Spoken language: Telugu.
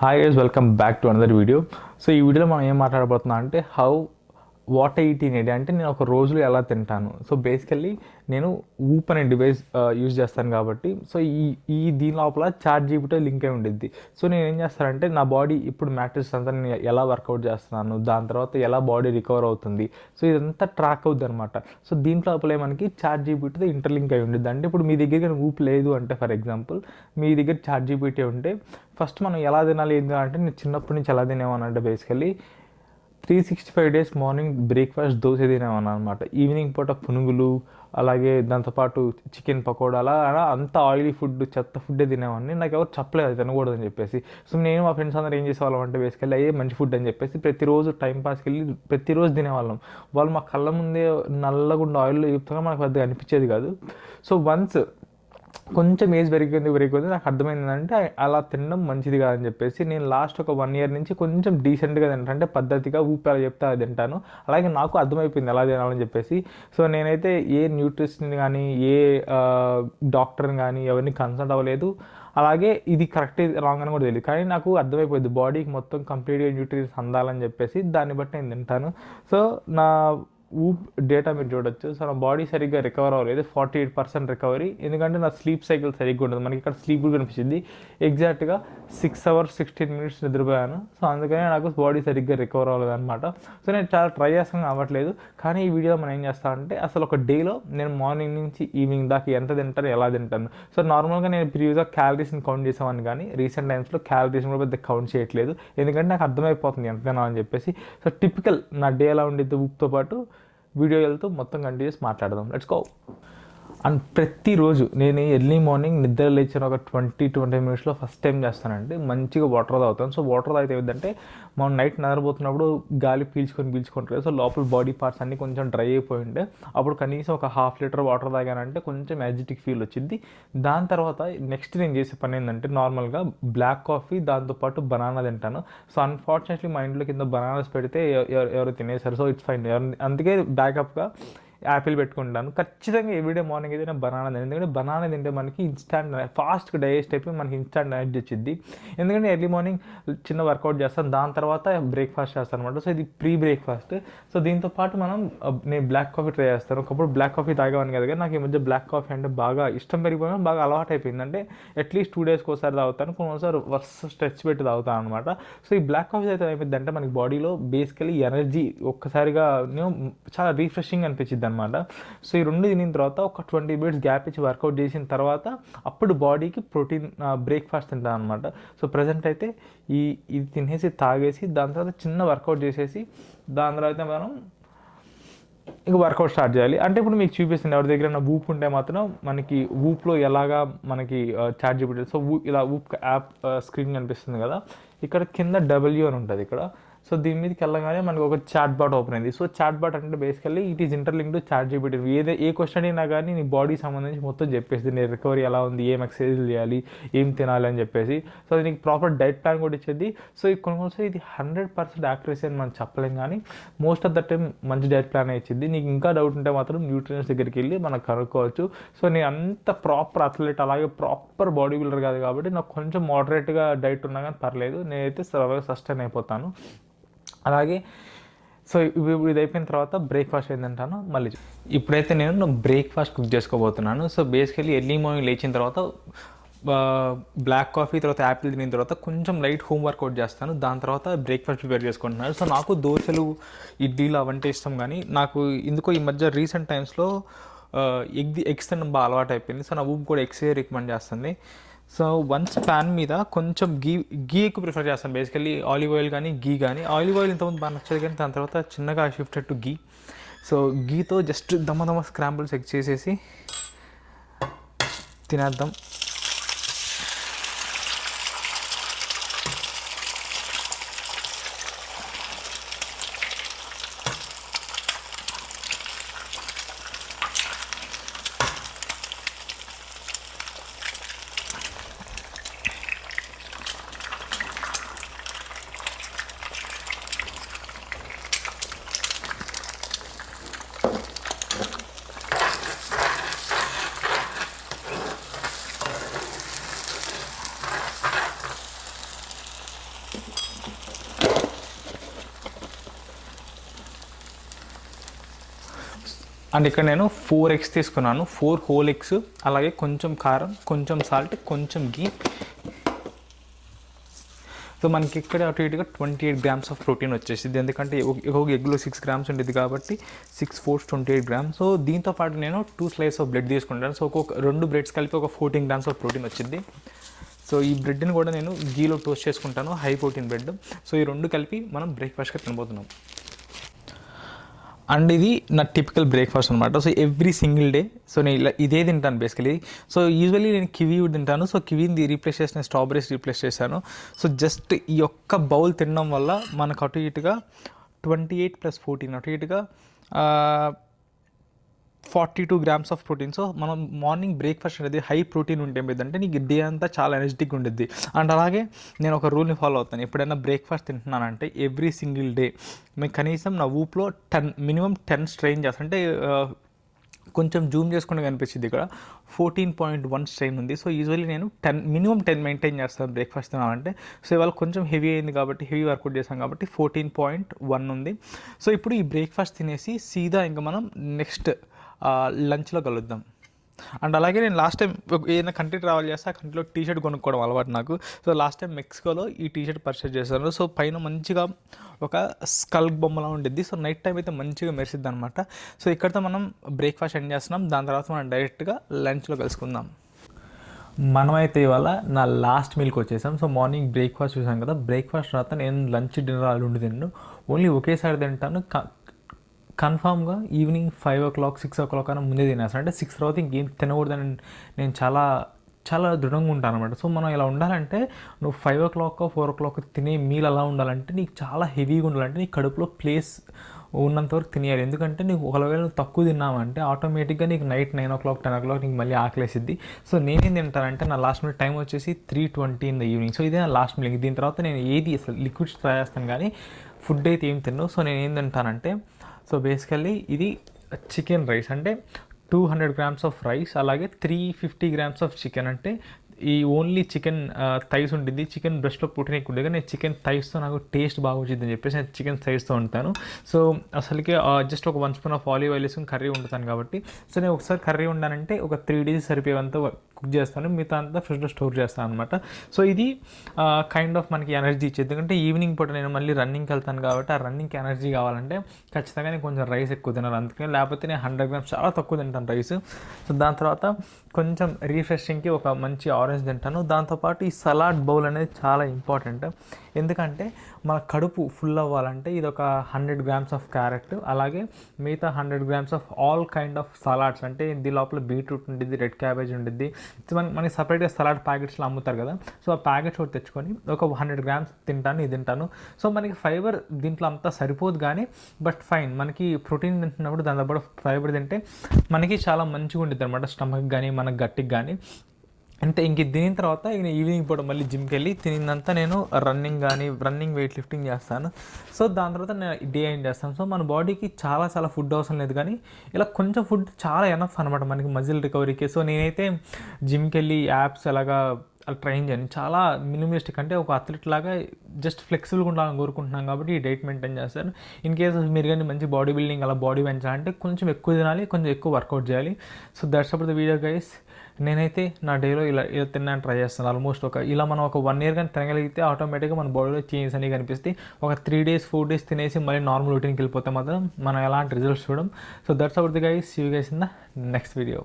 Hi guys, welcome back to another video. So ఈ వీడియోలో మనం ఏం మాట్లాడబోతున్నాం అంటే what I eat in a day, అంటే నేను ఒక రోజులో ఎలా తింటాను. సో బేసికల్లీ నేను ఊప్ అనే డివైస్ యూజ్ చేస్తాను కాబట్టి, సో దీని లోపల చాట్ జీపీటీ లింక్ అయి ఉండిద్ది. సో నేను ఏం చేస్తానంటే నా బాడీ ఇప్పుడు మ్యాట్రిక్స్ అంతా నేను ఎలా వర్కౌట్ చేస్తున్నాను, దాని తర్వాత ఎలా బాడీ రికవర్ అవుతుంది, సో ఇదంతా ట్రాక్ అవుద్ది అనమాట. సో దీంట్లో లోపలే మనకి చాట్ జీపీటీతో ఇంటర్లింక్ అయి ఉండిద్ది. అంటే ఇప్పుడు మీ దగ్గర కానీ ఊప్ లేదు అంటే, ఫర్ ఎగ్జాంపుల్ మీ దగ్గర చాట్ జీపీటీ ఉంటే ఫస్ట్ మనం ఎలా తినాలి ఏంటి అంటే, నేను చిన్నప్పటి నుంచి ఎలా తినేవాను అంటే basically 365 days morning breakfast dosa తినేవాను అనమాట. ఈవినింగ్ పూట పునుగులు, అలాగే దాంతోపాటు చికెన్ పకోడా, అలా అంత ఆయిలీ ఫుడ్, చెత్త ఫుడ్డే తినేవాడిని. నాకు ఎవరు చెప్పలేదు అది తినకూడదని చెప్పేసి. సో నేను మా ఫ్రెండ్స్ అందరూ ఏం చేసేవాళ్ళం అంటే బేసికల్లీ అయ్యే మంచి ఫుడ్ అని చెప్పేసి ప్రతిరోజు టైం పాస్కి వెళ్ళి ప్రతిరోజు తినేవాళ్ళం. వాళ్ళు మా కళ్ళ ముందే నల్లగుండా ఆయిల్లో చెప్తున్నా మనకు పెద్దగా అనిపించేది కాదు. సో వన్స్ కొంచెం ఏజ్ పెరిగిపోయింది నాకు అర్థమైంది ఏంటంటే అలా తినడం మంచిది కాదని చెప్పేసి నేను లాస్ట్ ఒక 1 year నుంచి కొంచెం డీసెంట్గా తింటాను, అంటే పద్ధతిగా ఊపి అలా చెప్తే అది తింటాను. అలాగే నాకు అర్థమైపోయింది ఎలా తినాలని చెప్పేసి. సో నేనైతే ఏ న్యూట్రిషన్ కానీ ఏ డాక్టర్ని కానీ ఎవరిని కన్సల్ట్ అవ్వలేదు. అలాగే ఇది కరెక్ట్ రాంగ్ అని కూడా తెలియదు, కానీ నాకు అర్థమైపోయింది బాడీకి మొత్తం కంప్లీట్గా న్యూట్రిషన్స్ అందాలని చెప్పేసి. దాన్ని బట్టి నేను తింటాను. సో నా ఊప్ డేటా మీరు చూడొచ్చు. సో నా బాడీ సరిగ్గా రికవర్ అవ్వలేదు, 48% రికవరీ. ఎందుకంటే నా స్లీప్ సైకిల్ సరిగ్గా ఉండదు. మనకి ఇక్కడ స్లీప్ కూడా కనిపించింది, ఎగ్జాక్ట్గా 6 hours 16 minutes నిద్రపోయాను. సో అందుకని నాకు బాడీ సరిగ్గా రికవర్ అవ్వలేదు అనమాట. సో నేను చాలా ట్రై చేస్తాను అవ్వట్లేదు. కానీ ఈ వీడియోలో మనం ఏం చేస్తామంటే అసలు ఒక డేలో నేను మార్నింగ్ నుంచి ఈవినింగ్ దాకా ఎంత తింటాను, ఎలా తింటాను. సో నార్మల్గా నేను ప్రీవియస్గా క్యాలరీస్ని కౌంట్ చేసేవాడిని, కానీ రీసెంట్ టైమ్స్లో క్యాలరీస్ని కూడా పెద్ద కౌంట్ చేయట్లేదు. ఎందుకంటే నాకు అర్థమైపోతుంది ఎంత తినాలని చెప్పేసి. సో టిపికల్ నా డే ఎలా ఉండిద్ది ఊప్తో పాటు వీడియో వెళ్తూ మొత్తం కంటిన్యూస్ మాట్లాడదాం. Let's go. అండ్ ప్రతిరోజు నేను ఎర్లీ మార్నింగ్ నిద్ర లేచిన ఒక 20-25 minutesలో ఫస్ట్ టైం చేస్తానంటే మంచిగా వాటర్ తాగుతాను. సో వాటర్ తాగితే ఏమిటంటే మనం నైట్ నిద్రపోతున్నప్పుడు గాలి పీల్చుకుంటారు. సో లోపల బాడీ పార్ట్స్ అన్నీ కొంచెం డ్రై అయిపోయి ఉంటే అప్పుడు కనీసం ఒక 1/2 liter వాటర్ తాగానంటే కొంచెం ఎనర్జెటిక్ ఫీల్ వచ్చింది. దాని తర్వాత నెక్స్ట్ నేను చేసే పని ఏంటంటే నార్మల్గా బ్లాక్ కాఫీ, దాంతోపాటు బనానా తింటాను. సో అన్ఫార్చునేట్లీ మా ఇంట్లో కింద బనానాస్ పెడితే ఎవరు తినేసారు. సో ఇట్స్ ఫైన్, అందుకే బ్యాకప్గా యాపిల్ పెట్టుకుంటాను. ఖచ్చితంగా ఎవ్రీడే మార్నింగ్ అయితే నేను బనానా తింటాను. ఎందుకంటే బనానా తింటే మనకి ఇన్స్టాంట్ ఫాస్ట్గా డైజెస్ట్ అయిపోయి మనకి ఇన్స్టాంట్ ఎనర్జీ వచ్చింది. ఎందుకంటే ఎర్లీ మార్నింగ్ చిన్న వర్కౌట్ చేస్తాను, దాని తర్వాత బ్రేక్ఫాస్ట్ చేస్తాను అనమాట. సో ఇది ప్రీ బ్రేక్ఫాస్ట్. సో దీంతో పాటు నేను బ్లాక్ కాఫీ ట్రై చేస్తాను. ఒకప్పుడు బ్లాక్ కాఫీ తాగేవాను కదా, నాకు ఈ మధ్య బ్లాక్ కాఫీ అంటే బాగా ఇష్టం పెరిగిపోయినా బాగా అలవాటు అయిపోయింది. అంటే అట్లీస్ట్ 2 daysకి ఒకసారి తాగుతాను, కొన్నిసారి స్ట్రెచ్ పెట్టి తాగుతాను అనమాట. సో ఈ బ్లాక్ కాఫీ అయితే ఏమైంది అంటే మనకి బాడీలో బేసికలీ ఎనర్జీ ఒక్కసారిగా చాలా రీఫ్రెషింగ్ అనిపించింది అనమాట. సో ఈ రెండు తినిన తర్వాత ఒక 20 minutes గ్యాప్ ఇచ్చి వర్కౌట్ చేసిన తర్వాత అప్పుడు బాడీకి ప్రోటీన్ బ్రేక్ఫాస్ట్ తింటాను అనమాట. సో ప్రజెంట్ అయితే ఇది తినేసి తాగేసి దాని తర్వాత చిన్న వర్కౌట్ చేసేసి దాని తర్వాత మనం ఇంకా వర్కౌట్ స్టార్ట్ చేయాలి. అంటే ఇప్పుడు మీకు చూపిస్తుంది ఎవరి దగ్గర ఊప్ ఉంటే మాత్రం మనకి ఊప్లో ఎలాగా మనకి చాట్ జీపీటీ. సో ఇలా ఊప్ యాప్ స్క్రీన్ కనిపిస్తుంది కదా, ఇక్కడ కింద W అని ఉంటుంది ఇక్కడ. సో దీని మీదకి వెళ్ళగానే మనకు ఒక చాట్ బాట్ ఓపెన్ అయింది. సో చాట్ బాట్ అంటే basically it is interlink to chat GPT. ఏ క్వశ్చన్ అయినా కానీ నీ బాడీ సంబంధించి మొత్తం చెప్పేసి నీ రికవరీ ఎలా ఉంది, ఏం ఎక్సర్సైజ్ చేయాలి, ఏం తినాలి అని చెప్పేసి. సో అది నీకు ప్రాపర్ డైట్ ప్లాన్ కూడా ఇచ్చేది. సో కొన్నిసారి ఇది 100% యాక్యురసీ అని మనం చెప్పలేం, కానీ మోస్ట్ ఆఫ్ ద టైం మంచి డైట్ ప్లాన్ ఇచ్చింది. నీకు ఇంకా డౌట్ ఉంటే మాత్రం న్యూట్రిషన్స్ దగ్గరికి వెళ్ళి మనం కనుక్కోవచ్చు. సో నేను అంత ప్రాపర్ అథ్లెట్ అలాగే ప్రాపర్ బాడీ బిల్డర్ కాదు కాబట్టి నాకు కొంచెం మోడరేట్గా డైట్ ఉన్నా కానీ పర్లేదు, నేనైతే సస్టైన్ అయిపోతాను. అలాగే సో ఇది అయిపోయిన తర్వాత బ్రేక్ఫాస్ట్ ఏంటంటాను మళ్ళీ. ఇప్పుడైతే నేను బ్రేక్ఫాస్ట్ కుక్ చేసుకోబోతున్నాను. సో బేసికలీ ఎర్లీ మార్నింగ్ లేచిన తర్వాత బ్లాక్ కాఫీ, తర్వాత యాపిల్ తినిన తర్వాత కొంచెం లైట్ హోమ్ వర్కౌట్ చేస్తాను. దాని తర్వాత బ్రేక్ఫాస్ట్ ప్రిపేర్ చేసుకుంటున్నాను. సో నాకు దోశలు, ఇడ్లీలు అవంటే ఇష్టం, కానీ నాకు ఎందుకో ఈ మధ్య రీసెంట్ టైమ్స్లో ఎగ్స్ తినడం బాగా అలవాటు అయిపోయింది. సో నా ఊపు కూడా ఎగ్సే రికమెండ్ చేస్తుంది. సో వన్స్ ప్యాన్ మీద కొంచెం గీ ఎక్కువ ప్రిఫర్ చేస్తాను. బేసికల్లీ ఆలివ్ ఆయిల్ కానీ గీ కానీ. ఆలివ్ ఆయిల్ ఇంతకుముందు బాగా నచ్చదు, కానీ దాని తర్వాత చిన్నగా షిఫ్టెడ్ టు గీ. సో గీతో జస్ట్ దమ్మ స్క్రాంబుల్స్ ఎగ్ చేసేసి తినేద్దాం. అండ్ ఇక్కడ నేను 4 eggs తీసుకున్నాను, 4 whole eggs, అలాగే కొంచెం కారం, కొంచెం సాల్ట్, కొంచెం గీ. సో మనకి ఇక్కడ అటు ఇటుగా 28 grams ఆఫ్ ప్రోటీన్ వచ్చేసింది, ఎందుకంటే ఒక ఎగ్లో 6 grams ఉండేది కాబట్టి 6 4 28 grams. సో దీంతో పాటు నేను 2 slices ఆఫ్ బ్రెడ్ తీసుకుంటాను. సో ఒక్కొక్క 2 బ్రెడ్స్ కలిపి ఒక 14 grams ఆఫ్ ప్రోటీన్ వచ్చింది. సో ఈ బ్రెడ్ని కూడా నేను గీలో టోస్ట్ చేసుకుంటాను, హై ప్రోటీన్ బ్రెడ్. సో ఈ 2 కలిపి మనం బ్రేక్ఫాస్ట్గా తినబోతున్నాం. అండ్ ఇది నా టిపికల్ బ్రేక్ఫాస్ట్ అనమాట. So every single day so నేను ఇలా ఇదే తింటాను బేసికలీ. సో యూజువల్లీ నేను కివీ తింటాను. సో కివీని రీప్లేస్ చేసి నేను స్ట్రాబెరీస్ రీప్లేస్ చేశాను. సో జస్ట్ ఈ ఒక్క బౌల్ తినడం వల్ల మనకు అటు ఇటుగా 28 + 14 అటు ఇటుగా 42 grams ఆఫ్ ప్రోటీన్. సో మనం మార్నింగ్ బ్రేక్ఫాస్ట్ అనేది హై ప్రోటీన్ ఉంటే ఏమైందంటే నీకు డే అంతా చాలా ఎనర్జెటిక్గా ఉంటుంది. అండ్ అలాగే నేను ఒక రూల్ని ఫాలో అవుతాను, ఎప్పుడైనా బ్రేక్ఫాస్ట్ తింటున్నానంటే ఎవ్రీ సింగిల్ డే నేను కనీసం నా ఊపులో మినిమం 10 స్ట్రెయిన్ చేస్తాను. అంటే కొంచెం జూమ్ చేసుకుంటే కనిపించింది, ఇక్కడ 14.1 స్ట్రెయిన్ ఉంది. సో యూజువల్లీ నేను మినిమం 10 మెయింటైన్ చేస్తాను బ్రేక్ఫాస్ట్ తినాలంటే. సో ఇవాళ కొంచెం హెవీ అయింది కాబట్టి, హెవీ వర్కౌట్ చేసాం కాబట్టి 14.1 ఉంది. సో ఇప్పుడు ఈ బ్రేక్ఫాస్ట్ తినేసి సీదా ఇంకా మనం నెక్స్ట్ లంచ్లో కలుద్దాం. అండ్ అలాగే నేను లాస్ట్ టైం ఏదైనా కంట్రీ ట్రావెల్ చేస్తే ఆ కంట్రీలో టీషర్ట్ కొనుక్కోవడం అలవాటు నాకు. సో లాస్ట్ టైం మెక్సికోలో ఈ టీషర్ట్ పర్చేస్ చేశాను. సో పైన మంచిగా ఒక స్కల్ బొమ్మలా ఉండిద్ది. సో నైట్ టైం అయితే మంచిగా మెరిసిద్ది అనమాట. సో ఇక్కడితో మనం బ్రేక్ఫాస్ట్ ఎండ్ చేస్తున్నాం. దాని తర్వాత మనం డైరెక్ట్గా లంచ్లో కలుసుకుందాం. మనమైతే ఇవాళ నా లాస్ట్ మీల్కి వచ్చేసాం. సో మార్నింగ్ బ్రేక్ఫాస్ట్ చూసాం కదా, బ్రేక్ఫాస్ట్ తర్వాత నేను లంచ్ డిన్నర్ అలా ఉండి తిన్నాను. ఓన్లీ ఒకేసారి తింటాను. కన్ఫామ్గా ఈవినింగ్ 5 o'clock 6 o'clock అయినా ముందే తినేస్తాను. అంటే 6 తర్వాత ఇంకేం తినకూడదని నేను చాలా చాలా దృఢంగా ఉంటాను అనమాట. సో మనం ఇలా ఉండాలంటే నువ్వు 5 o'clock 4 o'clock తినే మీల్ అలా ఉండాలంటే నీకు చాలా హెవీగా ఉండాలంటే నీ కడుపులో ప్లేస్ ఉన్నంతవరకు తినేయాలి. ఎందుకంటే నీకు ఒకవేళ నువ్వు తక్కువ తిన్నావంటే ఆటోమేటిక్గా నీకు నైట్ 9 o'clock 10 o'clock నీకు మళ్ళీ ఆకలేసిద్ది. సో నేనేం తింటానంటే నా లాస్ట్ మీల్ టైం వచ్చేసి 3:20 in the evening. సో ఇదే నా లాస్ట్ మీల్. దీని తర్వాత నేను ఏది అసలు లిక్విడ్స్ ట్రై చేస్తాను కానీ ఫుడ్ అయితే ఏం తిన్నాను. సో నేను ఏం తింటానంటే సో బేసికల్లీ ఇది చికెన్ రైస్, అంటే 200 grams ఆఫ్ రైస్, అలాగే 350 grams ఆఫ్ చికెన్. అంటే ఈ ఓన్లీ చికెన్ థైస్ ఉంటుంది. చికెన్ బ్రెస్ట్లో ప్రోటీన్ ఎక్కువ ఉంటుంది, కానీ నేను చికెన్ థైస్తో నాకు టేస్ట్ బాగా వచ్చింది అని చెప్పేసి నేను చికెన్ థైస్తో ఉంటాను. సో అసలుకి జస్ట్ ఒక 1 spoon ఆఫ్ ఆలివ్ ఆయిల్ వేసుకుని కర్రీ వండుతాను కాబట్టి. సో నేను ఒకసారి కర్రీ వండానంటే ఒక 3 days సరిపోయేంత కుక్ చేస్తాను, మిగతా అంతా ఫ్రిడ్జ్లో స్టోర్ చేస్తాను అనమాట. సో ఇది కైండ్ ఆఫ్ మనకి ఎనర్జీ ఇచ్చేది. ఎందుకంటే ఈవినింగ్ పూట నేను మళ్ళీ రన్నింగ్కి వెళ్తాను కాబట్టి ఆ రన్నింగ్కి ఎనర్జీ కావాలంటే ఖచ్చితంగా నేను కొంచెం రైస్ ఎక్కువ తినాలి. అందుకని లేకపోతే నేను 100 grams చాలా తక్కువ తింటాను రైస్. సో దాని తర్వాత కొంచెం రీఫ్రెషింగ్కి ఒక మంచి ఆరెంజ్ తింటాను. దాంతోపాటు ఈ సలాడ్ బౌల్ అనేది చాలా ఇంపార్టెంట్. ఎందుకంటే మన కడుపు ఫుల్ అవ్వాలంటే ఇది ఒక 100 grams ఆఫ్ క్యారెట్, అలాగే మిగతా 100 grams of all kind of salads. అంటే దీని లోపల బీట్రూట్ ఉంటుంది, రెడ్ క్యాబేజ్ ఉంటుంది. మనకి సపరేట్గా సలాడ్ ప్యాకెట్స్లో అమ్ముతారు కదా. సో ఆ ప్యాకెట్స్ ఒకటి తెచ్చుకొని ఒక 100 grams తింటాను, ఇది తింటాను. సో మనకి ఫైబర్ దీంట్లో అంతా సరిపోదు కానీ బట్ ఫైన్, మనకి ప్రోటీన్ తింటున్నప్పుడు దాంతో పాటు ఫైబర్ తింటే మనకి చాలా మంచిగా ఉంటుంది అనమాట, స్టమక్ కానీ మన గట్టికి కానీ. అంటే ఇంక తినిన తర్వాత ఇక ఈవినింగ్ పూట మళ్ళీ జిమ్కి వెళ్ళి తినిందంతా నేను రన్నింగ్ వెయిట్ లిఫ్టింగ్ చేస్తాను. సో దాని తర్వాత నేను డే ఎండ్ చేస్తాను. సో మన బాడీకి చాలా చాలా ఫుడ్ అవసరం లేదు, కానీ ఇలా కొంచెం ఫుడ్ చాలా ఎనఫ్ అనమాట మనకి మజిల్ రికవరీకి. సో నేనైతే జిమ్కి వెళ్ళి యాప్స్ అలాగా ట్రైన్ చేయను, చాలా మినిమలిస్టిక్, అంటే ఒక అథ్లెట్ లాగా జస్ట్ ఫ్లెక్సిబుల్గా ఉండాలని కోరుకుంటున్నాను కాబట్టి ఈ డైట్ మెయింటైన్ చేస్తాను. ఇన్ కేస్ మీరు కానీ మంచి బాడీ బిల్డింగ్ అలా బాడీ పెంచాలంటే కొంచెం ఎక్కువ తినాలి, కొంచెం ఎక్కువ వర్కౌట్ చేయాలి. So that's about the video guys. నేనైతే నా డేలో ఇలా తినడానికి ట్రై చేస్తాను. ఆల్మోస్ట్ ఇలా మనం ఒక 1 year కానీ తినగలిగితే ఆటోమేటిక్గా మన బాడీలో చేంజెస్ అనేవి కనిపిస్తాయి. ఒక 3 days 4 days తినేసి మళ్ళీ నార్మల్ రొటీన్కి వెళ్ళిపోతే మాత్రం మనం ఎలాంటి రిజల్ట్స్ చూడడం. So that's about the guys. See you guys in the next video.